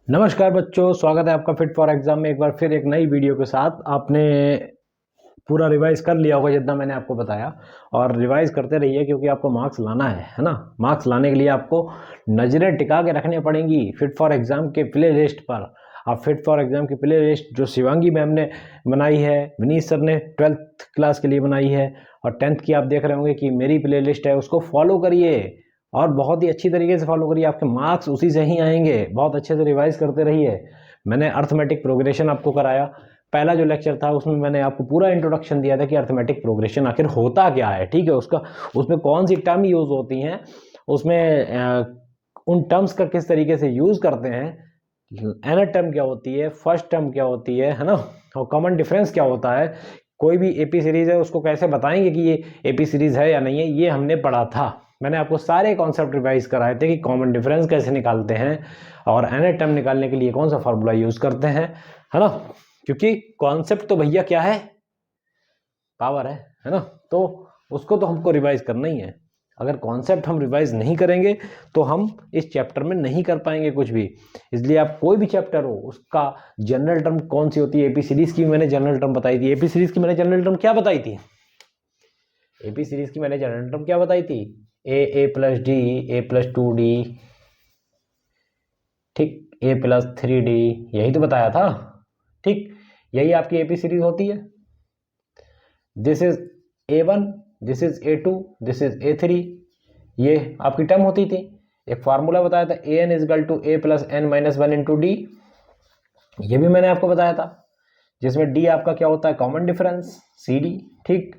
नमस्कार बच्चों, स्वागत है आपका फिट फॉर एग्जाम में एक बार फिर एक नई वीडियो के साथ। आपने पूरा रिवाइज कर लिया होगा जितना मैंने आपको बताया, और रिवाइज करते रहिए क्योंकि आपको मार्क्स लाना है ना। मार्क्स लाने के लिए आपको नज़रें टिका के रखनी पड़ेंगी फिट फॉर एग्जाम के प्ले लिस्ट पर। आप फिट फॉर एग्जाम की प्ले लिस्ट जो शिवांगी मैम ने बनाई है, विनीत सर ने 12th क्लास के लिए बनाई है, और 10th की आप देख रहे होंगे कि मेरी प्ले लिस्ट है, उसको फॉलो करिए और बहुत ही अच्छी तरीके से फॉलो करिए। आपके मार्क्स उसी से ही आएंगे। बहुत अच्छे से रिवाइज करते रहिए। मैंने अर्थमेटिक प्रोग्रेशन आपको कराया। पहला जो लेक्चर था उसमें मैंने आपको पूरा इंट्रोडक्शन दिया था कि अर्थमेटिक प्रोग्रेशन आखिर होता क्या है, ठीक है, उसमें कौन सी टर्म यूज होती हैं, उसमें उन टर्म्स का किस तरीके से यूज करते हैं, एनर टर्म क्या होती है, फर्स्ट टर्म क्या होती है ना, और कॉमन डिफरेंस क्या होता है। कोई भी एपी सीरीज है उसको कैसे बताएंगे कि ये एपी सीरीज है या नहीं है, ये हमने पढ़ा था। मैंने आपको सारे कॉन्सेप्ट रिवाइज कराए थे कि कॉमन डिफरेंस कैसे निकालते हैं और एनर टर्म निकालने के लिए कौन सा फार्मूला यूज करते हैं, है ना। क्योंकि कॉन्सेप्ट तो भैया क्या है, पावर है ना। तो उसको तो हमको रिवाइज करना ही है। अगर कॉन्सेप्ट हम रिवाइज नहीं करेंगे तो हम इस चैप्टर में नहीं कर पाएंगे कुछ भी। इसलिए आप कोई भी चैप्टर हो उसका जनरल टर्म कौन सी होती है, एपी सीरीज की मैंने जनरल टर्म बताई थी। एपी सीरीज की मैंने जनरल टर्म क्या बताई थी, एपी सीरीज की मैंने जनरल टर्म क्या बताई थी, ए प्लस डी, ए प्लस 2d, ठीक, ए प्लस 3d, यही तो बताया था। ठीक, यही आपकी एपी सीरीज होती है। This is A1, this is A2, this is A3, ये आपकी टर्म होती थी। एक फार्मूला बताया था an is equal to a plus N minus one into D, ये भी मैंने आपको बताया था, जिसमें डी आपका क्या होता है, कॉमन डिफरेंस CD। ठीक,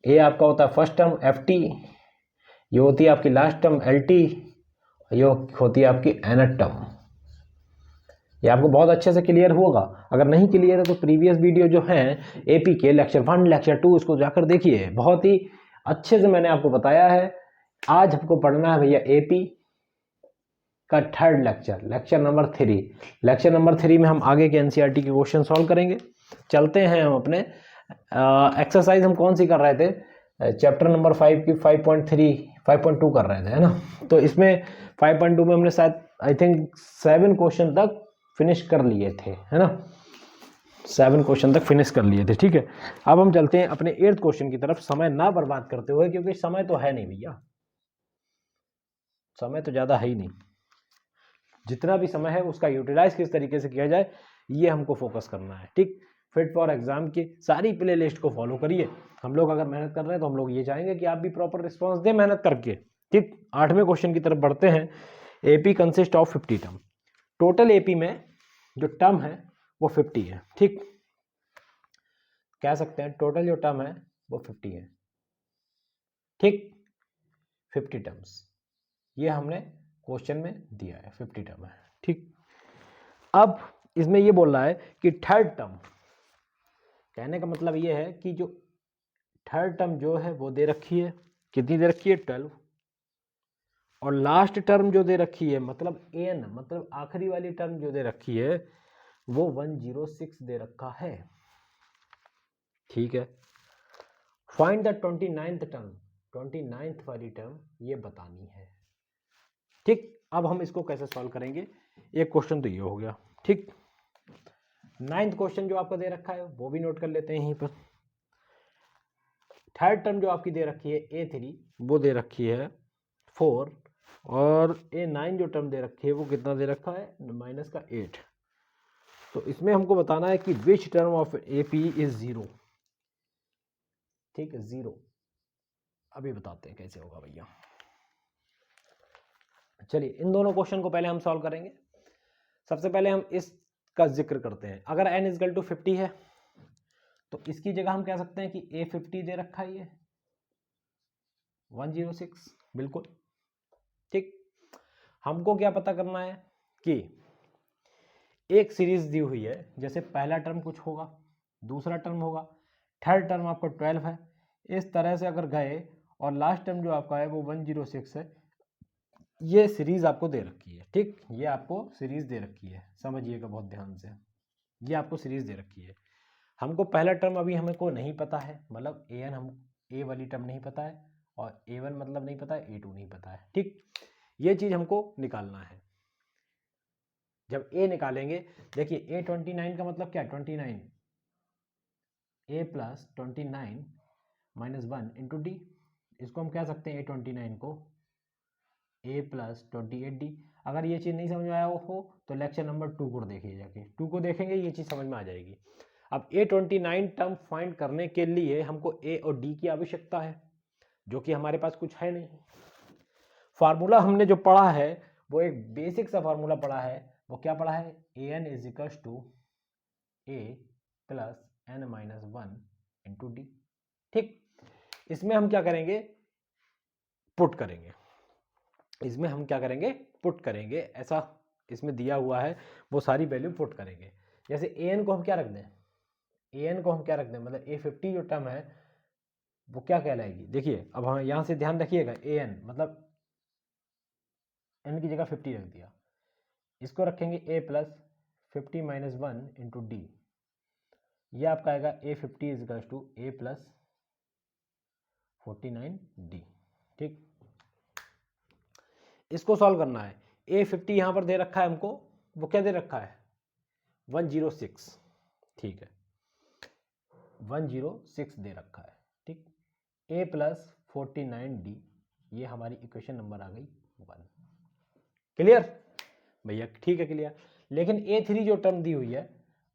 ए आपका होता है फर्स्ट टर्म FT, ये होती है आपकी लास्ट टर्म LT, ये होती है आपकी एनथ टर्म। ये आपको बहुत अच्छे से क्लियर होगा। अगर नहीं क्लियर है तो प्रीवियस वीडियो जो है एपी के लेक्चर 1 लेक्चर 2 इसको जाकर देखिए, बहुत ही अच्छे से मैंने आपको बताया है। आज हमको पढ़ना है भैया एपी का third lecture, lecture number 3। Lecture number 3 में हम आगे के एनसीईआरटी के क्वेश्चन सॉल्व करेंगे। चलते हैं हम अपने एक्सरसाइज हम कौन सी कर रहे थे, चैप्टर नंबर 5 की 5.3 5.2 कर रहे थे, है ना। तो इसमें 5.2 में हमने शायद आई थिंक 7 क्वेश्चन तक फिनिश कर लिए थे, है ना। 7 क्वेश्चन तक फिनिश कर लिए थे, ठीक है। अब हम चलते हैं अपने 8th क्वेश्चन की तरफ, समय ना बर्बाद करते हुए, क्योंकि समय तो है नहीं भैया, समय तो ज़्यादा है ही नहीं। जितना भी समय है उसका यूटिलाइज किस तरीके से किया जाए, ये हमको फोकस करना है। ठीक, फिट फॉर एग्जाम की सारी प्ले लिस्ट को फॉलो करिए। हम लोग अगर मेहनत कर रहे हैं तो हम लोग ये चाहेंगे कि आप भी प्रॉपर रिस्पॉन्स दें मेहनत करके। ठीक, 8वें क्वेश्चन की तरफ बढ़ते हैं। AP consist of 50 term. Total AP में जो टर्म है वो 50 है। ठीक, कह सकते हैं टोटल जो टर्म है वो 50 है। ठीक, 50 टर्म्स ये हमने क्वेश्चन में दिया है, 50 टर्म है। ठीक, अब इसमें ये बोल रहा है कि थर्ड टर्म, कहने का मतलब ये है कि जो थर्ड टर्म जो है वो दे रखी है, कितनी दे रखी है, 12, और लास्ट टर्म जो दे रखी है मतलब एन, मतलब आखिरी वाली टर्म जो दे रखी है वो 106 दे रखा है। ठीक है, find the 29th term, 29th वाली टर्म ये बतानी है। ठीक, अब हम इसको कैसे सॉल्व करेंगे, एक क्वेश्चन तो ये हो गया। ठीक, 9th क्वेश्चन जो आपका दे रखा है वो भी नोट कर लेते हैं यहीं पर। थर्ड टर्म जो आपकी दे रखी है A3 वो दे रखी है 4, और A9 जो टर्म दे रखी है वो कितना दे रखा है, माइनस का 8। तो इसमें हमको बताना है कि which term of AP is 0। ठीक है, 0। अभी बताते हैं कैसे होगा भैया। चलिए इन दोनों क्वेश्चन को पहले हम सॉल्व करेंगे। सबसे पहले हम इसका जिक्र करते हैं। अगर n इजकल टू 50 है तो इसकी जगह हम कह सकते हैं कि A50 दे रखा है, ये 106, बिल्कुल। ठीक, हमको क्या पता करना है कि एक सीरीज दी हुई है, जैसे पहला टर्म कुछ होगा, दूसरा टर्म होगा, थर्ड टर्म आपका 12 है, इस तरह से अगर गए, और लास्ट टर्म जो आपका है वो 106 है। ये सीरीज आपको दे रखी है। ठीक, ये आपको सीरीज दे रखी है, समझिएगा बहुत ध्यान से, ये आपको सीरीज दे रखी है। हमको पहला टर्म अभी हमको नहीं पता है, मतलब an, हम ए वाली टर्म नहीं पता है, और A1 मतलब नहीं पता है, A2 नहीं पता है। ठीक, ये चीज हमको निकालना है। जब ए निकालेंगे, देखिए ए 29 का मतलब क्या है, 29, ए प्लस 29 माइनस 1 इंटू डी। इसको हम कह सकते हैं ए 29 को ए प्लस 28D। अगर ये चीज़ नहीं समझ में आया हो तो लेक्चर नंबर 2 को देखिए, जाके 2 को देखेंगे, ये चीज़ समझ में आ जाएगी। अब A29 टर्म फाइंड करने के लिए हमको ए और डी की आवश्यकता है, जो कि हमारे पास कुछ है नहीं। फार्मूला हमने जो पढ़ा है वो एक बेसिक सा फार्मूला पढ़ा है, वो क्या पढ़ा है, an is equals to A plus N minus 1 into D. ठीक, इसमें हम क्या करेंगे, पुट करेंगे, इसमें हम क्या करेंगे, पुट करेंगे, ऐसा इसमें दिया हुआ है, वो सारी वैल्यू पुट करेंगे। जैसे an को हम क्या रख दें, an को हम क्या रख दें, मतलब A50 जो टर्म है वो क्या कहलाएगी, देखिए अब हम यहाँ से ध्यान रखिएगा, an मतलब n की जगह 50 रख दिया, इसको रखेंगे a plus 50 minus 1 into D. ये आपका आएगा A50 is equals to A plus 49D। ठीक, इसको सॉल्व करना है। A50 यहां पर दे रखा है हमको, वो क्या दे रखा है, 106। ठीक है, 106 दे रखा है। ठीक, A प्लस 49D, ये हमारी इक्वेशन नंबर आ गई 1। क्लियर भैया, ठीक है क्लियर। लेकिन A3 जो टर्म दी हुई है,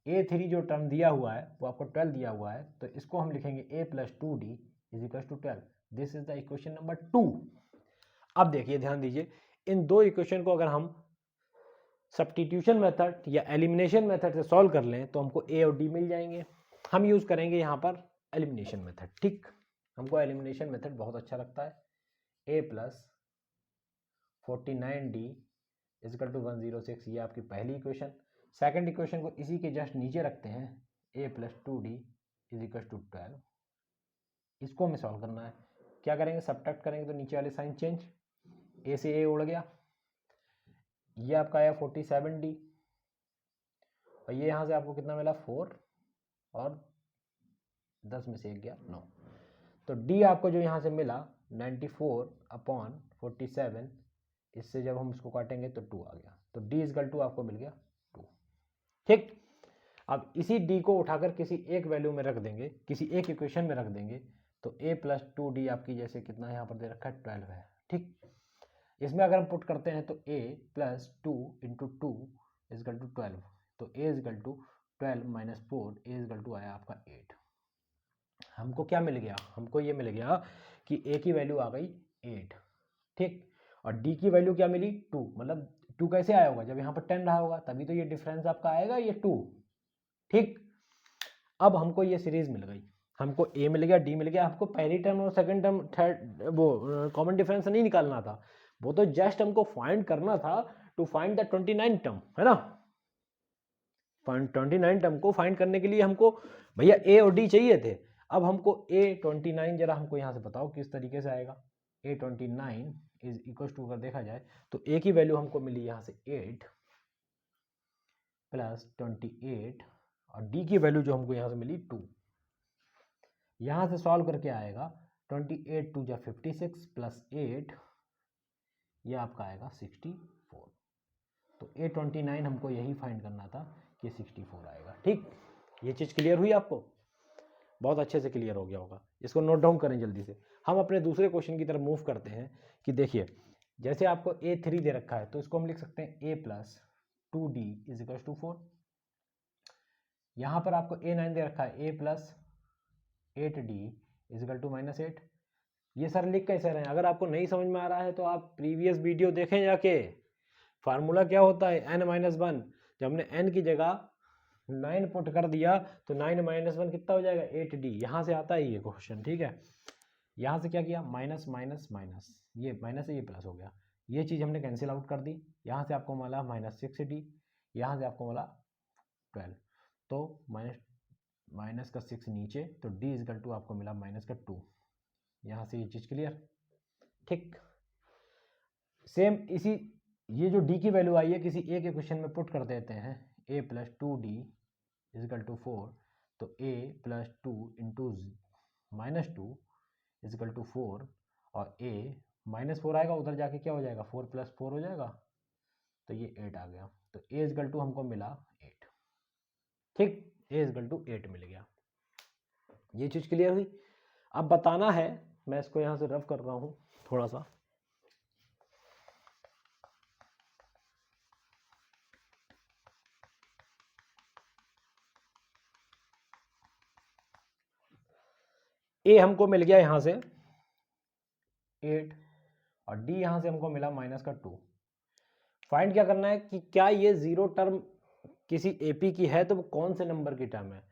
A3 जो टर्म दिया हुआ है वो आपको 12 दिया हुआ है, तो इसको हम लिखेंगे A plus 2D is equal to 12। This is the equation number 2। अब देखिए, ध्यान दीजिए, इन दो इक्वेशन को अगर हम सब्स्टिट्यूशन मेथड या एलिमिनेशन मेथड से सॉल्व कर लें तो हमको ए और डी मिल जाएंगे। हम यूज करेंगे यहाँ पर एलिमिनेशन मेथड। ठीक, हमको एलिमिनेशन मेथड बहुत अच्छा लगता है। ए प्लस 49D इजकल टू 106, ये आपकी पहली इक्वेशन। सेकंड इक्वेशन को इसी के जस्ट नीचे रखते हैं, A plus 2D is equal to 12। इसको हमें सॉल्व करना है, क्या करेंगे, सब्ट्रैक्ट करेंगे तो नीचे वाले साइन चेंज, ए से ए उड़ गया, ये आपका आया 47D, और ये यहाँ से आपको कितना मिला 4, और 10 में से 1 गया 9, तो D आपको जो यहाँ से मिला 94/47, इससे जब हम इसको काटेंगे तो 2 आ गया, तो D इजकल टू आपको मिल गया 2। ठीक, अब इसी D को उठाकर किसी एक वैल्यू में रख देंगे, किसी एक इक्वेशन में रख देंगे, तो A प्लस 2D आपकी जैसे कितना यहाँ पर दे रखा है 12 है। ठीक, इसमें अगर हम पुट करते हैं तो A plus 2 into 2 is equal to 12, तो A is equal to 12 minus 4, A is equal to आया आपका 8। हमको क्या मिल गया, हमको ये मिल गया कि A की वैल्यू आ गई 8। ठीक, और D की वैल्यू क्या मिली 2, मतलब 2 कैसे आया होगा, जब यहाँ पर 10 रहा होगा तभी तो ये डिफरेंस आपका आएगा, ये 2। ठीक, अब हमको ये सीरीज मिल गई, हमको A मिल गया, D मिल गया। हमको पहली टर्म और सेकंड टर्म थर्ड वो कॉमन डिफरेंस नहीं निकालना था, वो तो जस्ट हमको फाइंड करना था टू फाइंड द 29 टर्म, है ना। 29 टर्म को फाइंड करने के लिए हमको भैया A और D चाहिए थे। अब हमको A29 जरा हमको यहाँ से बताओ किस तरीके से आएगा। A29 इज इक्वल टू, अगर देखा जाए तो A की वैल्यू हमको मिली यहाँ से 8 प्लस 28, और D की वैल्यू जो हमको यहाँ से मिली 2। यहाँ से सॉल्व करके आएगा 28 2 जा 56 प्लस 8, ये आपका आएगा 64। तो A29 हमको यही फाइंड करना था कि 64 आएगा। ठीक, ये चीज़ क्लियर हुई आपको, बहुत अच्छे से क्लियर हो गया होगा। इसको नोट डाउन करें जल्दी से। हम अपने दूसरे क्वेश्चन की तरफ मूव करते हैं कि देखिए, जैसे आपको A3 दे रखा है तो इसको हम लिख सकते हैं A plus 2D is equal to 4। यहाँ पर आपको A9 दे रखा है A plus 8D is equal to -8। ये सर लिख कैसे रहे हैं, अगर आपको नहीं समझ में आ रहा है तो आप प्रीवियस वीडियो देखें जाके। फार्मूला क्या होता है, n-1। जब हमने n की जगह 9 पुट कर दिया तो 9 - 1 कितना हो जाएगा 8D। यहाँ से आता है ये क्वेश्चन। ठीक है, यहाँ से क्या किया, माइनस माइनस माइनस, ये माइनस है ये प्लस हो गया, ये चीज़ हमने कैंसिल आउट कर दी। यहाँ से आपको मिला -6D, यहाँ से आपको मिला 12, तो माइनस का 6 नीचे, तो D इजकल टू आपको मिला -2। यहाँ से ये चीज़ क्लियर। ठीक, सेम इसी, ये जो D की वैल्यू आई है किसी एक क्वेश्चन में पुट कर देते हैं, A plus 2D is equal to 4, तो A plus 2 into -2 is equal to 4, और A -4 आएगा, उधर जाके क्या हो जाएगा 4 + 4 हो जाएगा, तो ये 8 आ गया, तो a इजकल टू हमको मिला 8। ठीक, a इजकल टू 8 मिल गया। ये चीज़ क्लियर हुई। अब बताना है, मैं इसको यहाँ से रफ कर रहा हूँ थोड़ा सा। a हमको मिल गया यहाँ से 8 और d यहाँ से हमको मिला माइनस का 2। फाइंड क्या करना है कि क्या ये जीरो टर्म किसी AP की है तो वो कौन से नंबर की टर्म है।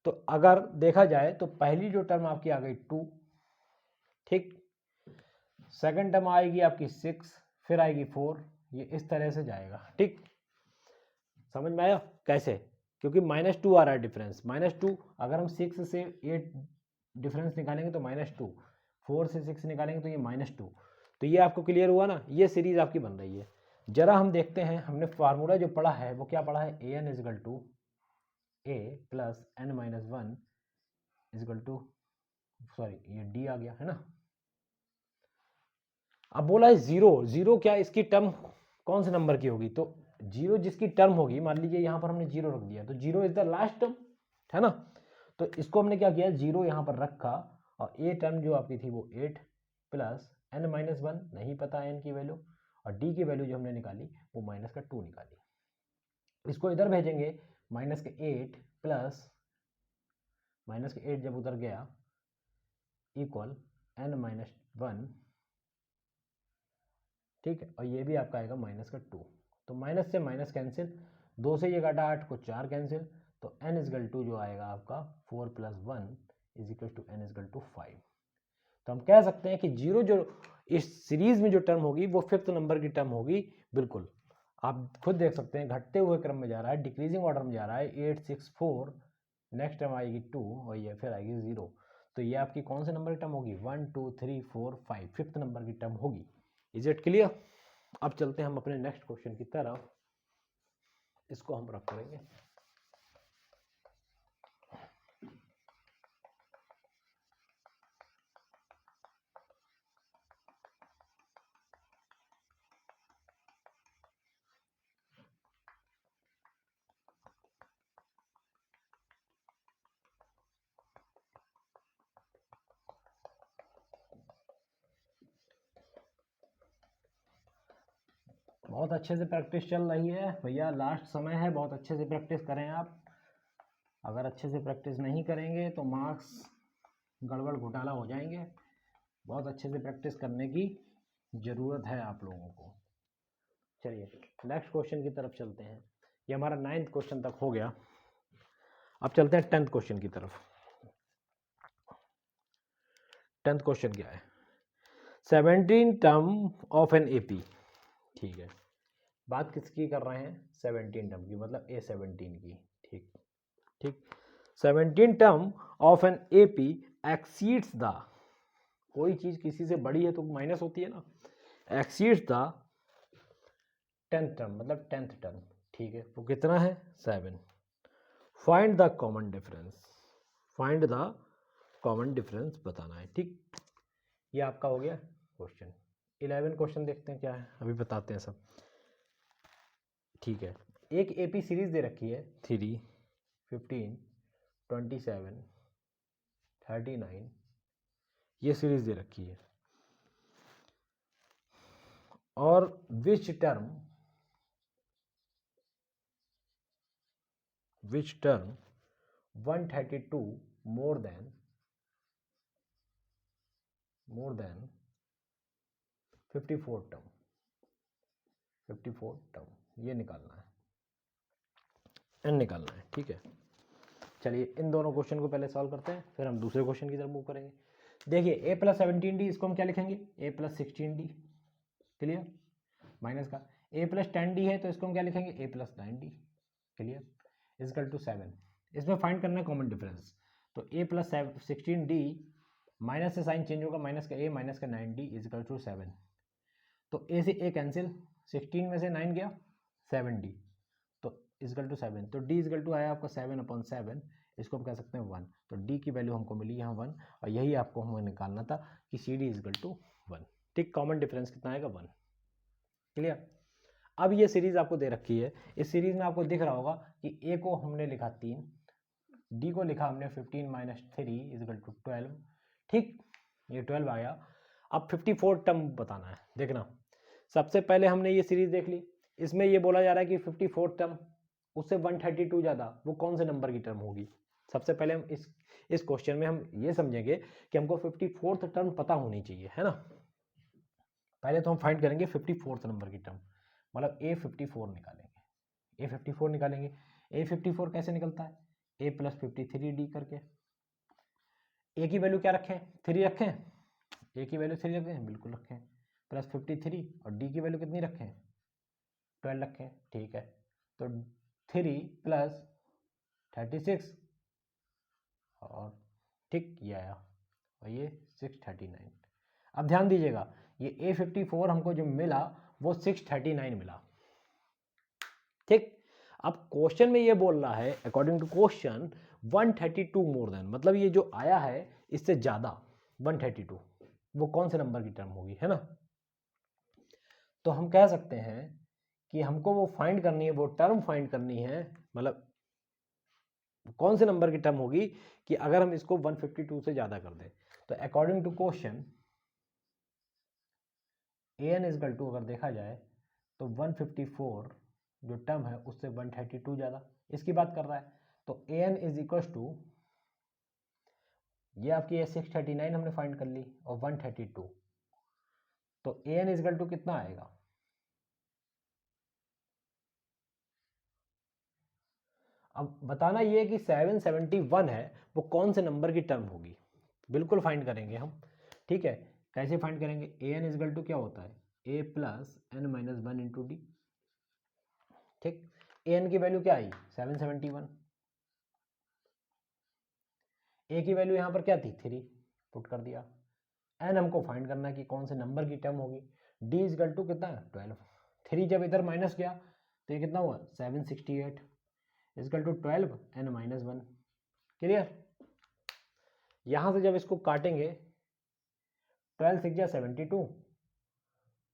तो अगर देखा जाए तो पहली जो टर्म आपकी आ गई 2, ठीक, सेकंड टर्म आएगी आपकी 6, फिर आएगी 4, ये इस तरह से जाएगा। ठीक, समझ में आया कैसे? क्योंकि -2 आ रहा है डिफरेंस, -2 अगर हम 6 से 8 डिफरेंस निकालेंगे तो -2, 4 से 6 निकालेंगे तो ये -2। तो ये आपको क्लियर हुआ ना, ये सीरीज आपकी बन रही है। जरा हम देखते हैं, हमने फार्मूला जो पढ़ा है वो क्या पढ़ा है, an is equal to a plus n minus 1 is equal to, sorry ये d आ गया है ना। अब बोला है जीरो, जीरो क्या इसकी टर्म कौन से नंबर की होगी, तो जीरो जिसकी टर्म होगी, मान लीजिए यहाँ पर हमने जीरो रख दिया तो zero is the last term, है ना। तो इसको हमने क्या किया, जीरो यहाँ पर रखा और ए टर्म जो आपकी थी वो 8 प्लस n माइनस 1 नहीं पता n की वैल्यू, और d की वैल्यू जो हमने निकाली वो माइनस का 2 निकाली। इसको इधर भेजेंगे, माइनस के 8 प्लस माइनस के 8 जब उधर गया इक्वल n माइनस 1, ठीक है, और ये भी आपका आएगा माइनस का 2। तो माइनस से माइनस कैंसिल, 2 से ये काटा 8 को 4 कैंसिल, तो n इजकल टू जो आएगा आपका 4 plus 1 is equal to n is equal to 5। तो हम कह सकते हैं कि जीरो जो इस सीरीज में जो टर्म होगी वो 5th नंबर की टर्म होगी। बिल्कुल, आप खुद देख सकते हैं घटते हुए क्रम में जा रहा है, डिक्रीजिंग ऑर्डर में जा रहा है। 8 6 4, नेक्स्ट टर्म आएगी 2 और ये फिर आएगी 0। तो ये आपकी कौन से नंबर की टर्म होगी, 1 2 3 4 5, 5th नंबर की टर्म होगी। Is it clear? अब चलते हैं हम अपने नेक्स्ट क्वेश्चन की तरफ, इसको हम रख करेंगे। बहुत अच्छे से प्रैक्टिस चल रही है भैया, लास्ट समय है, बहुत अच्छे से प्रैक्टिस करें आप। अगर अच्छे से प्रैक्टिस नहीं करेंगे तो मार्क्स गड़बड़ घोटाला हो जाएंगे। बहुत अच्छे से प्रैक्टिस करने की ज़रूरत है आप लोगों को। चलिए नेक्स्ट क्वेश्चन की तरफ चलते हैं। ये हमारा 9th क्वेश्चन तक हो गया। अब चलते हैं 10th क्वेश्चन की तरफ। 10th क्वेश्चन क्या है, 17 टर्म ऑफ एन AP। ठीक है, बात किसकी कर रहे हैं, 17 टर्म की, मतलब A17 की। ठीक ठीक, 17 term of an AP exceeds the, कोई चीज किसी से बड़ी है तो माइनस होती है ना, एक्सीड्स द 10th टर्म, मतलब 10th टर्म। ठीक है, वो कितना है, 7। Find the common difference, find the common difference बताना है। ठीक, ये आपका हो गया क्वेश्चन। 11 क्वेश्चन देखते हैं क्या है, अभी बताते हैं सब। ठीक है, एक AP सीरीज दे रखी है 3 15 27 39, ये सीरीज दे रखी है, और which term 132 more then 54 term, 54 term, ये निकालना है, n निकालना है। ठीक है, चलिए इन दोनों क्वेश्चन को पहले सॉल्व करते हैं, फिर हम दूसरे क्वेश्चन की तरफ मूव करेंगे। देखिए a प्लस 17d, इसको हम क्या लिखेंगे, a plus 16d, clear, minus का a प्लस 10d है तो इसको हम क्या लिखेंगे, a plus 9d, clear, is equal to 7। इसमें फाइंड करना है कॉमन डिफरेंस, तो a प्लस 16d, माइनस से साइन चेंज होगा, माइनस का a माइनस का 9d इजकल टू 7। तो a से a कैंसिल, 16 में से 9 गया 7d, तो इजकल टू 7। तो d इजकल टू आया आपका 7/7, इसको हम कह सकते हैं 1। तो d की वैल्यू हमको मिली यहाँ 1, और यही आपको हमें निकालना था कि cd इजकल टू 1। ठीक, कॉमन डिफरेंस कितना आएगा, 1। क्लियर। अब ये सीरीज आपको दे रखी है, इस सीरीज में आपको दिख रहा होगा कि ए को हमने लिखा 3, डी को लिखा हमने 15 माइनस 3 इजिकल टू 12, ठीक, ये 12 आ गया। अब 54 टर्म बताना है। देखना, सबसे पहले हमने ये सीरीज देख ली, इसमें ये बोला जा रहा है कि 54 टर्म उससे 132 ज़्यादा, वो कौन से नंबर की टर्म होगी। सबसे पहले हम इस क्वेश्चन में हम ये समझेंगे कि हमको 54th टर्म पता होनी चाहिए, है ना। पहले तो हम फाइंड करेंगे 54th नंबर की टर्म, मतलब A54 निकालेंगे। A54 निकालेंगे, A54 कैसे निकलता है, A + 53D करके। A की वैल्यू क्या रखें, 3 रखें, A की वैल्यू 3 रखें, बिल्कुल रखें, प्लस 53, और D की वैल्यू कितनी रखें, 12 रखें, ठीक है। तो 3 + 36 और ठीक ये आया, और ये 639। अब ध्यान दीजिएगा, ये A54 हमको जो मिला वो 639 मिला, ठीक। अब क्वेश्चन में ये बोल रहा है according to question 132 more than, मतलब ये जो आया है इससे ज्यादा 132, वो कौन से नंबर की टर्म होगी, है ना। तो हम कह सकते हैं कि हमको वो फाइंड करनी है, वो टर्म फाइंड करनी है, मतलब कौन से नंबर की टर्म होगी कि अगर हम इसको 152 से ज्यादा कर दें। तो according to question an is equal to अगर देखा जाए तो 154 जो टर्म है उससे 132 ज़्यादा, इसकी बात कर रहा है। तो an इज इक्वल टू, ये आपकी 639 हमने फाइंड कर ली और 132, तो an इज इक्वल टू कितना आएगा, अब बताना ये कि 771 है वो कौन से नंबर की टर्म होगी, बिल्कुल फाइंड करेंगे हम, ठीक है। कैसे फाइंड करेंगे, an इज इक्वल टू क्या होता है, a + n - 1 इंटू डी, ठीक। an की वैल्यू क्या आई 771, a की वैल्यू यहां पर क्या थी 3, पुट कर दिया। n हमको फाइंड करना है कि कौन से नंबर की टर्म होगी, d इजकल टू कितना है 12, 3 जब इधर माइनस गया तो ये कितना हुआ 768 इजकल टू 12 n - 1, क्लियर। यहां से जब इसको काटेंगे 12 6 जा 72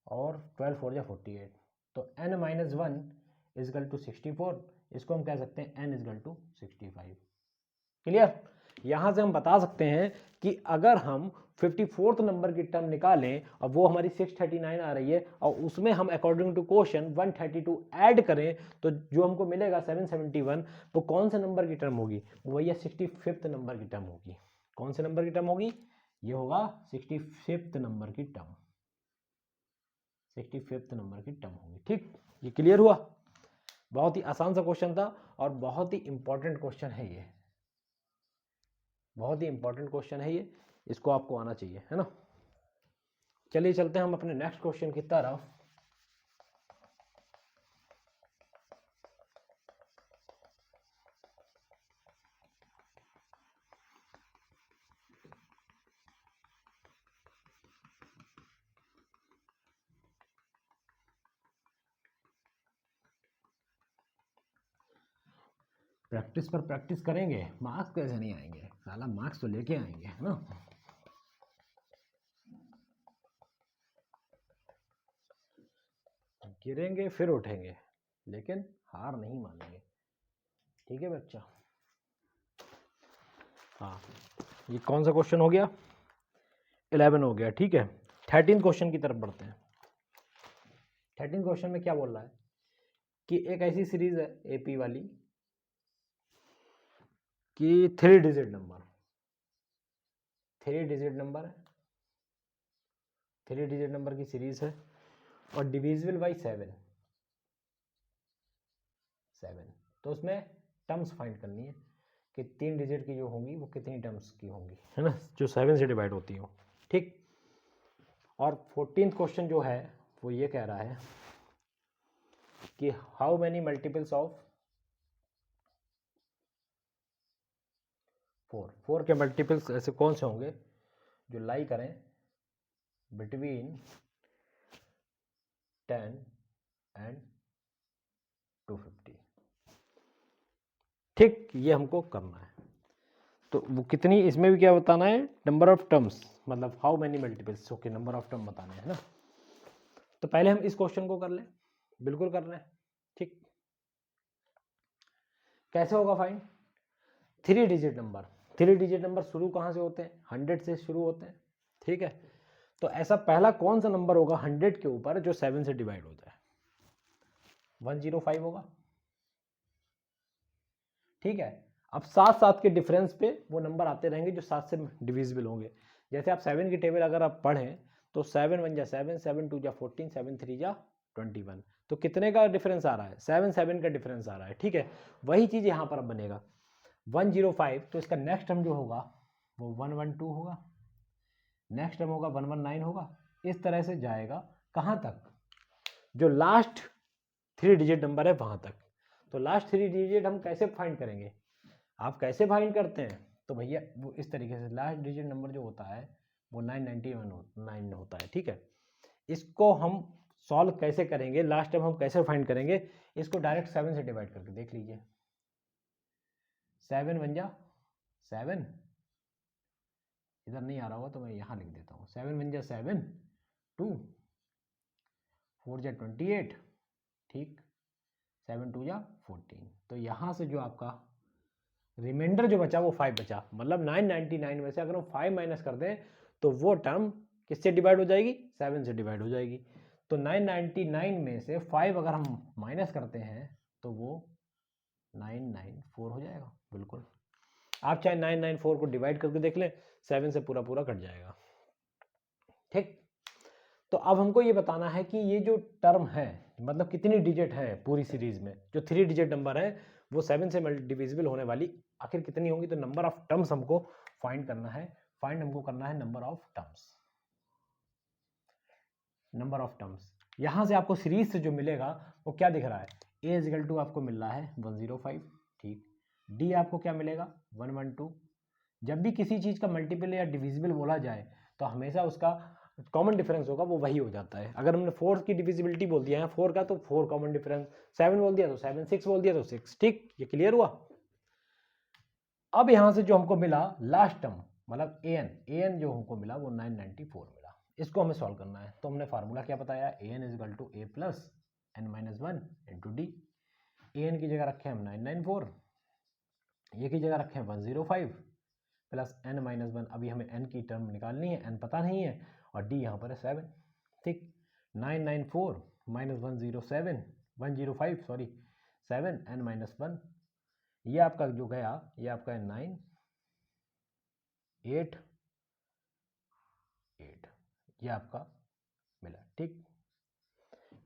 और 12 4 जा 48, तो n - 1 इजकल टू 64, इसको हम कह सकते हैं n इजकल टू 65, क्लियर। यहां से हम बता सकते हैं कि अगर हम 54th नंबर की टर्म निकालें और वो हमारी 639 आ रही है और उसमें हम अकॉर्डिंग टू क्वेश्चन 132 ऐड करें तो जो हमको मिलेगा 771, वो कौन से नंबर की टर्म होगी, वही है 65th नंबर की टर्म होगी। कौन से नंबर की टर्म होगी, ये होगा 65th नंबर की टर्म, 65th नंबर की टर्म होगी, ठीक। ये क्लियर हुआ, बहुत ही आसान सा क्वेश्चन था और बहुत ही इंपॉर्टेंट क्वेश्चन है ये, बहुत ही इंपॉर्टेंट क्वेश्चन है ये, इसको आपको आना चाहिए, है ना। चलिए चलते हैं हम अपने नेक्स्ट क्वेश्चन की तरफ। प्रैक्टिस पर प्रैक्टिस करेंगे, मार्क्स कैसे नहीं आएंगे, साला मार्क्स तो लेके आएंगे, है ना। गिरेंगे फिर उठेंगे, लेकिन हार नहीं मानेंगे, ठीक है बच्चा। हाँ, ये कौन सा क्वेश्चन हो गया, 11 हो गया, ठीक है। 13 क्वेश्चन की तरफ बढ़ते हैं। 13 क्वेश्चन में क्या बोल रहा है कि एक ऐसी सीरीज है एपी वाली कि 3 डिजिट नंबर, 3 डिजिट नंबर है, 3 डिजिट नंबर की सीरीज है और डिविजिबल बाई 7, तो उसमें टर्म्स फाइंड करनी है कि 3 डिजिट की जो होंगी वो कितनी टर्म्स की होंगी, है ना, जो 7 से डिवाइड होती हो, ठीक। और 14th क्वेश्चन जो है वो ये कह रहा है कि हाउ मैनी मल्टीपल्स ऑफ 4 के मल्टीपल्स ऐसे कौन से होंगे जो लाई करें बिटवीन 10 एंड 250, ठीक, ये हमको करना है। तो वो कितनी, इसमें भी क्या बताना है, नंबर ऑफ टर्म्स, मतलब how many multiples, okay, number of term बताने हैं ना। तो पहले हम इस क्वेश्चन को कर लें, बिल्कुल कर रहे हैं। ठीक, कैसे होगा find? 3 digit number, 3 digit number शुरू कहाँ से होते हैं? 100 से शुरू होते हैं। ठीक है, तो ऐसा पहला कौन सा नंबर होगा 100 के ऊपर जो 7 से डिवाइड हो जाए? 105 होगा। ठीक है, अब 7 के डिफरेंस पे वो नंबर आते रहेंगे जो 7 से डिविजिबल होंगे। जैसे आप 7 की टेबल अगर आप पढ़ें तो 7 1 जा 7, 7 2 जा 14, 7 3 जा 21, तो कितने का डिफरेंस आ रहा है? 7 का डिफरेंस आ रहा है। ठीक है, वही चीज यहां पर अब बनेगा 105, तो इसका नेक्स्ट टर्म जो होगा वो 112 होगा, नेक्स्ट टर्म होगा 119 होगा, इस तरह से जाएगा कहां तक? जो लास्ट 3 डिजिट नंबर है वहां तक। तो लास्ट 3 डिजिट हम कैसे फाइंड करेंगे? आप कैसे फाइंड करते हैं? तो भैया वो इस तरीके से, लास्ट डिजिट नंबर जो होता है वो 999 होता है। ठीक है, इसको हम सॉल्व कैसे करेंगे, लास्ट टाइम हम कैसे फाइंड करेंगे? इसको डायरेक्ट 7 से डिवाइड करके देख लीजिए। 7 1 जा 7, इधर नहीं आ रहा होगा तो मैं यहां लिख देता हूं, 7 1 जा 7, 2 4 जा 28, ठीक, 7 2 जा 14, तो यहां से जो आपका रिमाइंडर जो बचा वो 5 बचा, मतलब 999 में से अगर हम 5 माइनस कर दें तो वो टर्म किससे डिवाइड हो जाएगी? 7 से डिवाइड हो जाएगी। तो 999 में से 5 अगर हम माइनस करते हैं तो वो 994 हो जाएगा। बिल्कुल, आप चाहे 994 को डिवाइड करके देख लें, 7 से पूरा पूरा कट जाएगा। ठीक, तो अब हमको ये बताना है कि ये जो टर्म है मतलब कितनी डिजिट है पूरी सीरीज में, जो 3 डिजिट नंबर है वो 7 से डिविजिबल होने वाली आखिर कितनी होंगी? तो नंबर ऑफ टर्म्स हमको फाइंड करना है। फाइंड हमको करना है number of terms, number of terms. यहां से आपको सीरीज से जो मिलेगा वो क्या दिख रहा है? a इजिकल टू आपको मिल रहा है 105, ठीक, d आपको क्या मिलेगा? 112। जब भी किसी चीज का मल्टीपल या डिविजिबल बोला जाए तो हमेशा उसका कॉमन डिफरेंस होगा वो वही हो जाता है। अगर हमने 4 की डिविजिबिलिटी बोल दिया है 4 का तो 4 कॉमन डिफरेंस, 7 बोल दिया तो 7, 6 बोल दिया तो 6। ठीक, ये क्लियर हुआ? अब यहां से जो हमको मिला लास्ट टर्म मतलब an जो हमको मिला वो 994 मिला, इसको हमें सॉल्व करना है। तो हमने फार्मूला क्या बताया? an is equal to a plus n minus 1 into D. an की जगह रखे हम 994, ये की जगह रखे 105 प्लस n माइनस 1, अभी हमें n की टर्म निकालनी है, n पता नहीं है, और d यहाँ पर है 7। ठीक, 994 माइनस 105 सॉरी 7 n माइनस 1, ये आपका जो गया ये आपका है 9 8 8, ये आपका मिला। ठीक,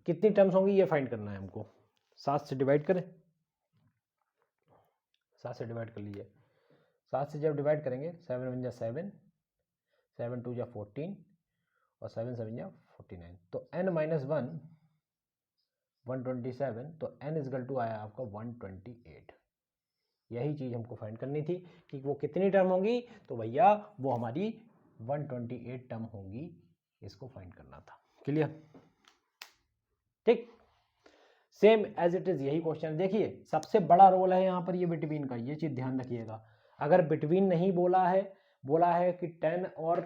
कितनी टर्म्स होंगी ये फाइंड करना है हमको। 7 से डिवाइड करें, 7 से डिवाइड कर लीजिए। 7 से जब डिवाइड करेंगे 7 1 जा 7, 7 2 जा 14 और 7 7 जा 49, तो n माइनस 1 127, तो n इजगल टू आया आपका 128। यही चीज हमको फाइंड करनी थी कि वो कितनी टर्म होंगी, तो भैया वो हमारी 128 टर्म होंगी, इसको फाइंड करना था। क्लियर? ठीक, सेम एज इट इज यही क्वेश्चन। देखिए सबसे बड़ा रोल है यहाँ पर ये बिटवीन का, ये चीज ध्यान रखिएगा। अगर बिटवीन नहीं बोला है कि 10 और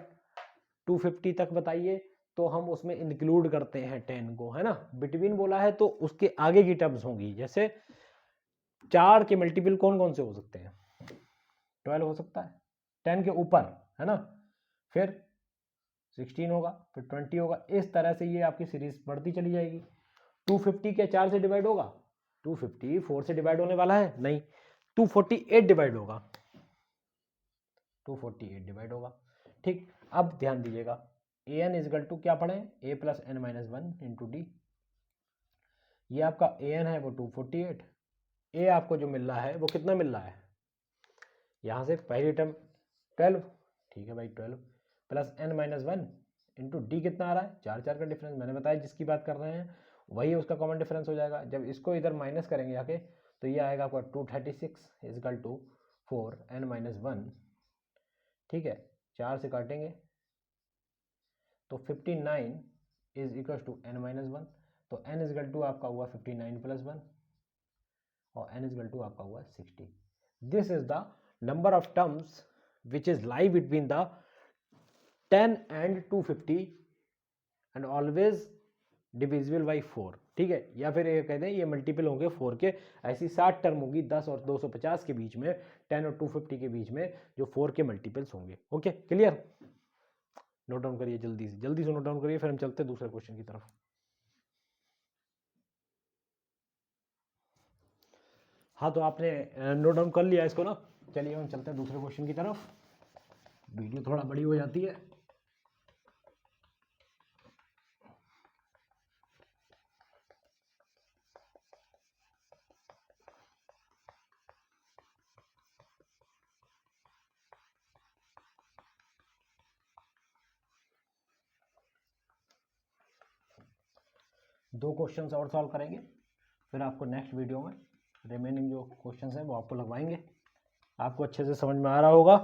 250 तक बताइए तो हम उसमें इंक्लूड करते हैं 10 को, है ना। बिटवीन बोला है तो उसके आगे की टर्म्स होंगी। जैसे 4 के मल्टीपल कौन कौन से हो सकते हैं? 12 हो सकता है 10 के ऊपर, है ना, फिर 16 होगा, फिर 20 होगा, इस तरह से ये आपकी सीरीज बढ़ती चली जाएगी। 250 क्या 4 से डिवाइड होगा? 250 4 से डिवाइड होने वाला है? नहीं, 248 डिवाइड होगा, 248 डिवाइड होगा। ठीक, अब ध्यान दीजिएगा, ए एन इजगल टू क्या पढ़े? a plus N minus 1 into D. ये आपका ए एन है वो 248, ए आपको जो मिल रहा है वो कितना मिल रहा है? यहां से पहली टर्म 12, ठीक है भाई 12 plus N minus 1 into D कितना आ रहा है? 4 4 का डिफरेंस, मैंने बताया जिसकी बात कर रहे हैं वही उसका कॉमन डिफरेंस हो जाएगा। जब इसको इधर माइनस करेंगे आके तो ये आएगा आपका 236 इजकल टू 4 n माइनस 1, ठीक है, 4 से काटेंगे तो 59 is equal to n minus 1, तो n इजकल टू आपका हुआ 59 प्लस 1 और n इजकल टू आपका हुआ 60। This is the number of terms which is lie between the 10 and 250 and always divisible by 4। ठीक है, या फिर ये कहते हैं ये मल्टीपल होंगे 4 के। ऐसी 60 टर्म होगी 10 और 250 के बीच में, 10 और 250 के बीच में, जो 4 के मल्टीपल्स होंगे। Okay, clear? नोट डाउन करिए जल्दी से नोट डाउन करिए, फिर हम चलते हैं दूसरे क्वेश्चन की तरफ। हाँ, तो आपने नोट डाउन कर लिया इसको ना? चलिए हम चलते हैं दूसरे क्वेश्चन की तरफ। वीडियो थोड़ा बड़ी हो जाती है। दो क्वेश्चंस और सॉल्व करेंगे, फिर आपको नेक्स्ट वीडियो में रिमेनिंग जो क्वेश्चंस हैं वो आपको लगवाएंगे। आपको अच्छे से समझ में आ रहा होगा,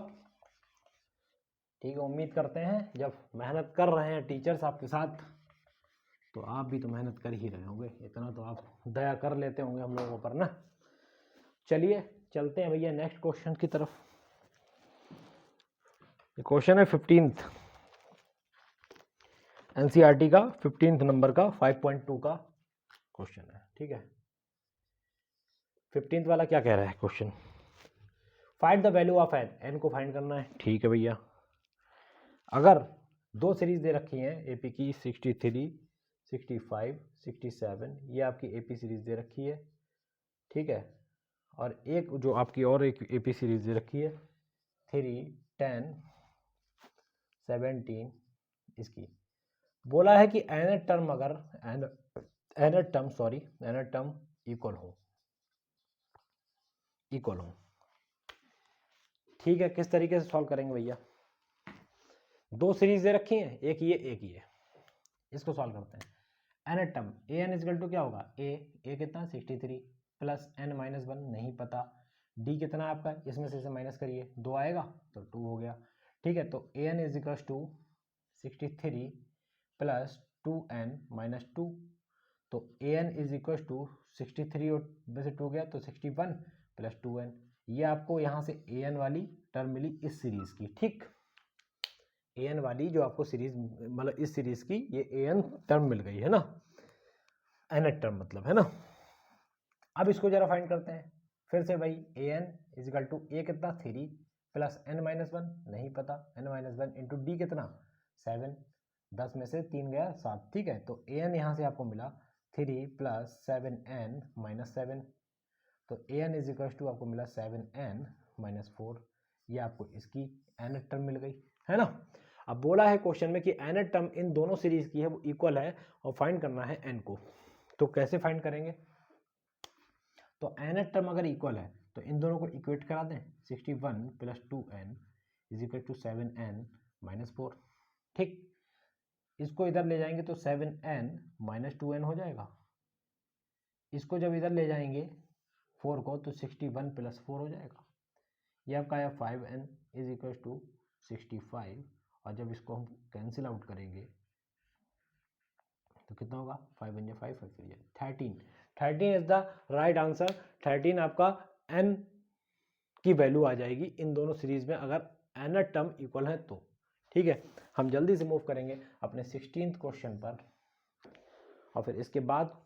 ठीक है? उम्मीद करते हैं जब मेहनत कर रहे हैं टीचर्स आपके साथ, तो आप भी तो मेहनत कर ही रहे होंगे, इतना तो आप दया कर लेते होंगे हम लोगों पर ना। चलिए चलते हैं भैया नेक्स्ट क्वेश्चन की तरफ। क्वेश्चन है 15th एनसीईआरटी का 15th नंबर का 5.2 का क्वेश्चन है, ठीक है? 15th वाला क्या कह रहा है question? Find the value of N, N को फाइंड करना है, ठीक है भैया। अगर दो सीरीज दे रखी हैं एपी की 63, 65, 67, ये आपकी एपी सीरीज दे रखी है, ठीक है? और एक जो आपकी और एक एपी सीरीज दे रखी है 3, 10, 17, इसकी बोला है कि एन टर्म अगर एन टर्म इक्वल हो, ठीक है? किस तरीके से सॉल्व करेंगे भैया? दो सीरीज दे रखी हैं, एक ये, इसको सॉल्व करते हैं। N term a n is equal to क्या होगा? ए कितना 63 प्लस एन माइनस 1 नहीं पता, डी कितना है आपका, इसमें से माइनस करिए, 2 आएगा तो 2 हो गया, ठीक है? तो A N is equal to 63 plus 2n minus 2, तो A N is equal to 63 और वैसे 2 गया तो 61 प्लस 2n। ये आपको यहाँ से ए एन वाली टर्म मिली इस सीरीज की, ठीक? ए एन वाली जो आपको सीरीज मतलब इस सीरीज की ये ए एन टर्म मिल गई है ना, एन टर्म मतलब, है ना? अब इसको जरा फाइंड करते हैं फिर से भाई। ए एन इजिकल टू ए कितना 3 प्लस एन माइनस 1 नहीं पता, एन माइनस 1 इंटू डी कितना 7, 10 में से 3 गया 7, ठीक है? तो ए एन यहाँ से आपको मिला 3 प्लस 7n माइनस 7, तो A N is equal to आपको मिला 7n माइनस 4, ये आपको इसकी एन टर्म मिल गई, है ना? अब बोला है क्वेश्चन में कि एन टर्म इन दोनों सीरीज की है वो इक्वल है और फाइंड करना है एन को। तो कैसे फाइंड करेंगे? तो एन टर्म अगर इक्वल है तो इन दोनों को इक्वेट करा दें, 61 plus 2n is equal to 7n minus 4, ठीक? इसको इधर ले जाएंगे तो 7n माइनस 2n हो जाएगा, इसको जब इधर ले जाएंगे 4 को तो 61 प्लस 4 हो जाएगा, ये आपका आया 5n इज इक्वल टू 65, और जब इसको हम कैंसिल आउट करेंगे तो कितना होगा 5 × 5 13 इज द राइट आंसर। 13 आपका n की वैल्यू आ जाएगी इन दोनों सीरीज में अगर n टर्म इक्वल है तो, ठीक है? हम जल्दी से मूव करेंगे अपने 16th क्वेश्चन पर, और फिर इसके बाद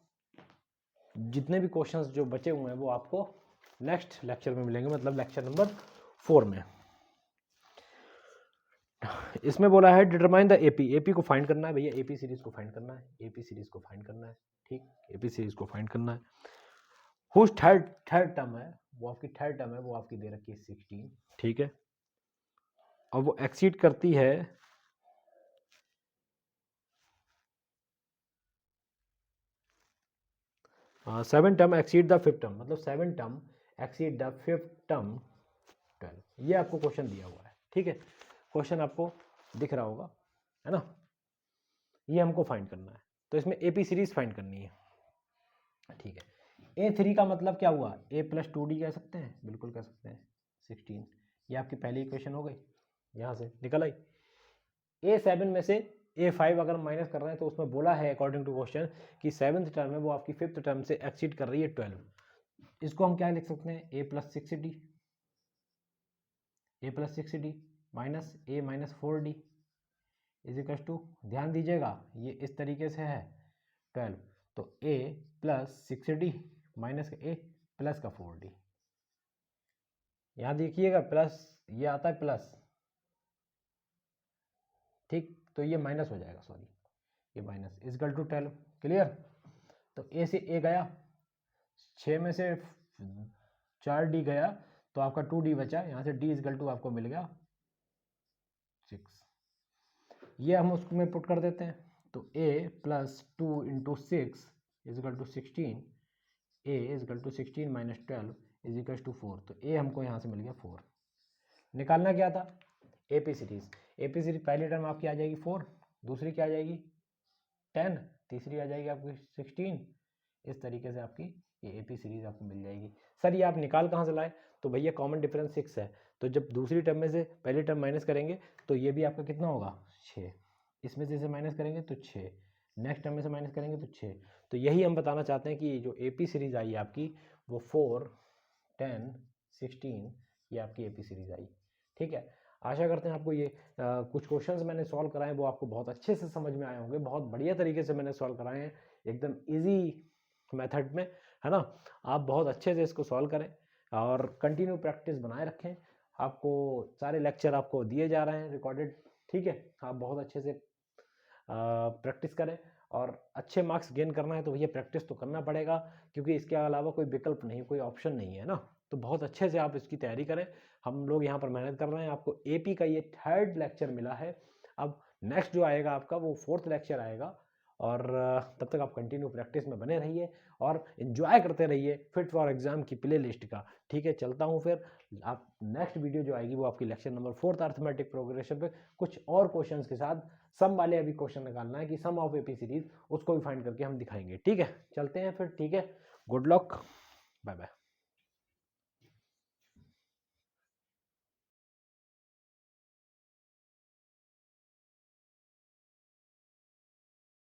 जितने भी क्वेश्चंस जो बचे हुए हैं वो आपको नेक्स्ट लेक्चर में मिलेंगे, मतलब लेक्चर नंबर 4 में। इसमें बोला है डिटरमाइन द एपी को फाइंड करना है भैया, एपी सीरीज को फाइंड करना है, ठीक? एपी सीरीज को फाइंड करना है। हुज थर्ड टर्म है वो आपकी दे रखी है 16, ठीक है? और वो एक्सीड करती है 7 term exceed the 5th term, मतलब 7 term exceed the 5th term 12, ये आपको क्वेश्चन दिया हुआ है, ठीक है? क्वेश्चन आपको दिख रहा होगा, है ना? ये हमको फाइंड करना है, तो इसमें एपी सीरीज फाइंड करनी है, ठीक है? A3 का मतलब क्या हुआ? a प्लस 2d कह सकते हैं, बिल्कुल कह सकते हैं, 16, ये आपकी पहली इक्वेशन हो गई, यहाँ से निकल आई। A7 में से A5 अगर माइनस कर रहे हैं तो उसमें बोला है अकॉर्डिंग टू क्वेश्चन कि 7th टर्म है वो आपकी 5th टर्म से एक्सीड कर रही है 12, इसको हम क्या लिख सकते हैं? a plus 6d minus a minus 4d is equal to, ध्यान दीजिएगा ये इस तरीके से है 12, तो a प्लस 6d माइनस का a प्लस का 4d। यहाँ देखिएगा प्लस, ये आता है प्लस, ठीक, तो ये माइनस हो जाएगा, सॉरी ये माइनस इजकल टू 12। क्लियर? तो a से a गया, 6 में से 4d गया तो आपका 2d बचा, यहाँ से d इजकल टू आपको मिल गया 6। ये हम उसमें पुट कर देते हैं, तो a plus 2 into 6 is equal to 16, a is equal to 16 minus 12 is equal to 4। तो a हमको यहाँ से मिल गया 4। निकालना क्या था? AP series. AP सीरीज पहली टर्म आपकी आ जाएगी 4, दूसरी क्या आ जाएगी 10, तीसरी आ जाएगी आपकी 16। इस तरीके से आपकी ये AP सीरीज आपको मिल जाएगी। सर ये आप निकाल कहाँ से लाए? तो भैया कॉमन डिफरेंस 6 है, तो जब दूसरी टर्म में से पहली टर्म माइनस करेंगे तो ये भी आपका कितना होगा 6, इसमें से इसे माइनस करेंगे तो 6, नेक्स्ट टर्म में से माइनस करेंगे तो 6। तो यही हम बताना चाहते हैं कि जो AP सीरीज आई आपकी वो 4, 10, 16 ये आपकी AP सीरीज आई। ठीक है, आशा करते हैं आपको ये कुछ क्वेश्चंस मैंने सॉल्व कराए वो आपको बहुत अच्छे से समझ में आए होंगे। बहुत बढ़िया तरीके से मैंने सॉल्व कराए हैं, एकदम इजी मेथड में, है ना। आप बहुत अच्छे से इसको सॉल्व करें और कंटिन्यू प्रैक्टिस बनाए रखें। आपको सारे लेक्चर आपको दिए जा रहे हैं रिकॉर्डेड, ठीक है। आप बहुत अच्छे से प्रैक्टिस करें और अच्छे मार्क्स गेन करना है तो भैया प्रैक्टिस तो करना पड़ेगा, क्योंकि इसके अलावा कोई विकल्प नहीं, कोई ऑप्शन नहीं है ना। तो बहुत अच्छे से आप इसकी तैयारी करें। हम लोग यहाँ पर मेहनत कर रहे हैं। आपको AP का ये 3rd लेक्चर मिला है, अब नेक्स्ट जो आएगा आपका वो 4th लेक्चर आएगा। और तब तक आप कंटिन्यू प्रैक्टिस में बने रहिए और एंजॉय करते रहिए फिट फॉर एग्जाम की प्ले लिस्ट का। ठीक है, चलता हूँ फिर। आप नेक्स्ट वीडियो जो आएगी वो आपकी lecture number 4th arithmetic progression पे कुछ और क्वेश्चंस के साथ, सम वाले अभी क्वेश्चन निकालना है कि सम ऑफ AP सीरीज, उसको भी फाइंड करके हम दिखाएंगे। ठीक है, चलते हैं फिर। ठीक है, गुड लक, बाय बाय।